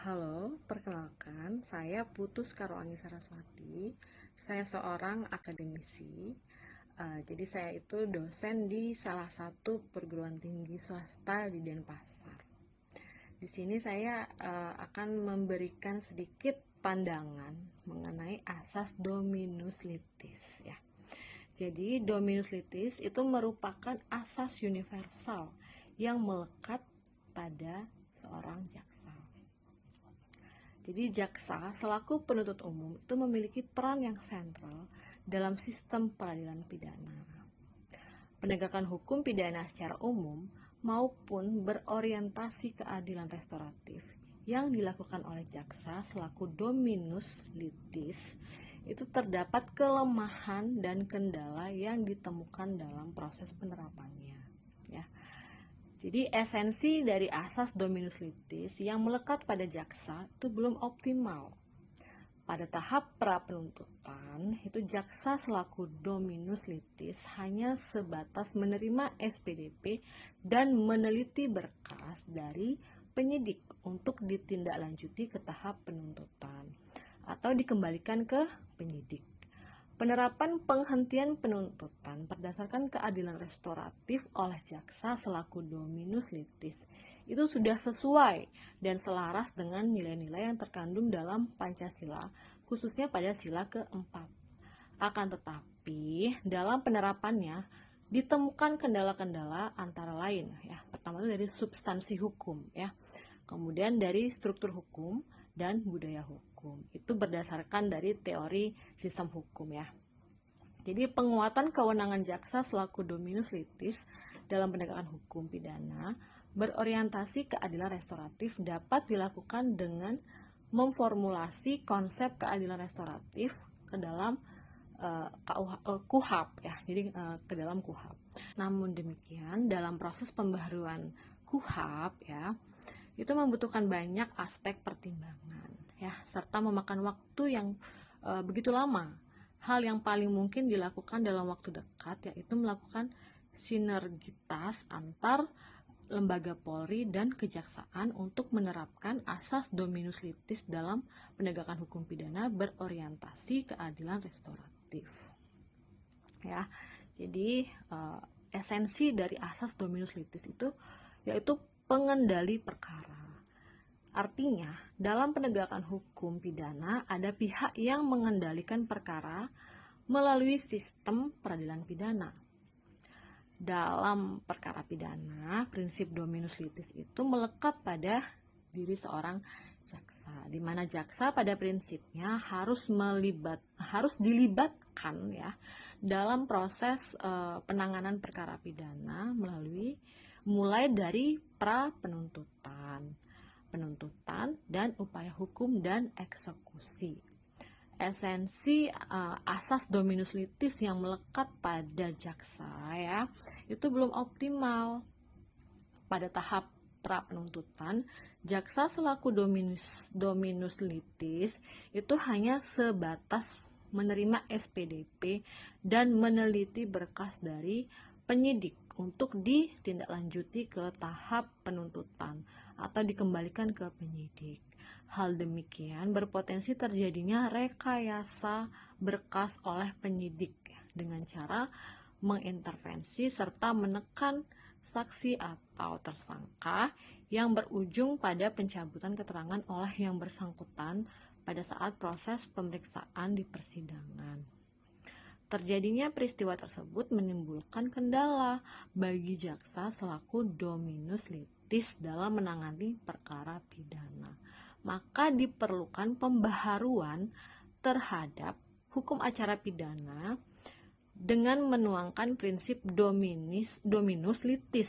Halo, perkenalkan, saya Putu Skarwangi Saraswati. Saya seorang akademisi. Jadi saya itu dosen di salah satu perguruan tinggi swasta di Denpasar. Di sini saya akan memberikan sedikit pandangan mengenai asas Dominus Litis ya. Jadi Dominus Litis itu merupakan asas universal yang melekat pada seorang jaksa. Jadi jaksa selaku penuntut umum itu memiliki peran yang sentral dalam sistem peradilan pidana. Penegakan hukum pidana secara umum maupun berorientasi keadilan restoratif yang dilakukan oleh jaksa selaku Dominus Litis itu terdapat kelemahan dan kendala yang ditemukan dalam proses penerapannya ya. Jadi esensi dari asas Dominus Litis yang melekat pada jaksa itu belum optimal. Pada tahap pra-penuntutan, itu jaksa selaku Dominus Litis hanya sebatas menerima SPDP dan meneliti berkas dari penyidik untuk ditindaklanjuti ke tahap penuntutan atau dikembalikan ke penyidik. Penerapan penghentian penuntutan berdasarkan keadilan restoratif oleh jaksa selaku Dominus Litis itu sudah sesuai dan selaras dengan nilai-nilai yang terkandung dalam Pancasila, khususnya pada sila keempat. Akan tetapi, dalam penerapannya ditemukan kendala-kendala antara lain ya. Pertama itu dari substansi hukum ya. Kemudian dari struktur hukum dan budaya hukum. Itu berdasarkan dari teori sistem hukum ya. Jadi penguatan kewenangan jaksa selaku Dominus Litis dalam penegakan hukum pidana berorientasi keadilan restoratif dapat dilakukan dengan memformulasi konsep keadilan restoratif ke dalam KUHAP ya. Jadi ke dalam KUHAP. Namun demikian dalam proses pembaharuan KUHAP ya, itu membutuhkan banyak aspek pertimbangan ya, serta memakan waktu yang begitu lama. Hal yang paling mungkin dilakukan dalam waktu dekat yaitu melakukan sinergitas antar lembaga Polri dan kejaksaan untuk menerapkan asas Dominus Litis dalam penegakan hukum pidana berorientasi keadilan restoratif. Ya, jadi esensi dari asas Dominus Litis itu yaitu pengendali perkara. Artinya, dalam penegakan hukum pidana ada pihak yang mengendalikan perkara melalui sistem peradilan pidana. Dalam perkara pidana, prinsip Dominus Litis itu melekat pada diri seorang jaksa, di mana jaksa pada prinsipnya harus dilibatkan ya dalam proses penanganan perkara pidana mulai dari pra penuntutan, dan upaya hukum dan eksekusi. Esensi asas Dominus Litis yang melekat pada jaksa ya, itu belum optimal. Pada tahap pra penuntutan, jaksa selaku Dominus Litis itu hanya sebatas menerima SPDP dan meneliti berkas dari penyidik untuk ditindaklanjuti ke tahap penuntutan atau dikembalikan ke penyidik. Hal demikian berpotensi terjadinya rekayasa berkas oleh penyidik dengan cara mengintervensi serta menekan saksi atau tersangka yang berujung pada pencabutan keterangan oleh yang bersangkutan pada saat proses pemeriksaan di persidangan. Terjadinya peristiwa tersebut menimbulkan kendala bagi jaksa selaku Dominus Litis dalam menangani perkara pidana. Maka diperlukan pembaharuan terhadap hukum acara pidana dengan menuangkan prinsip Dominus Litis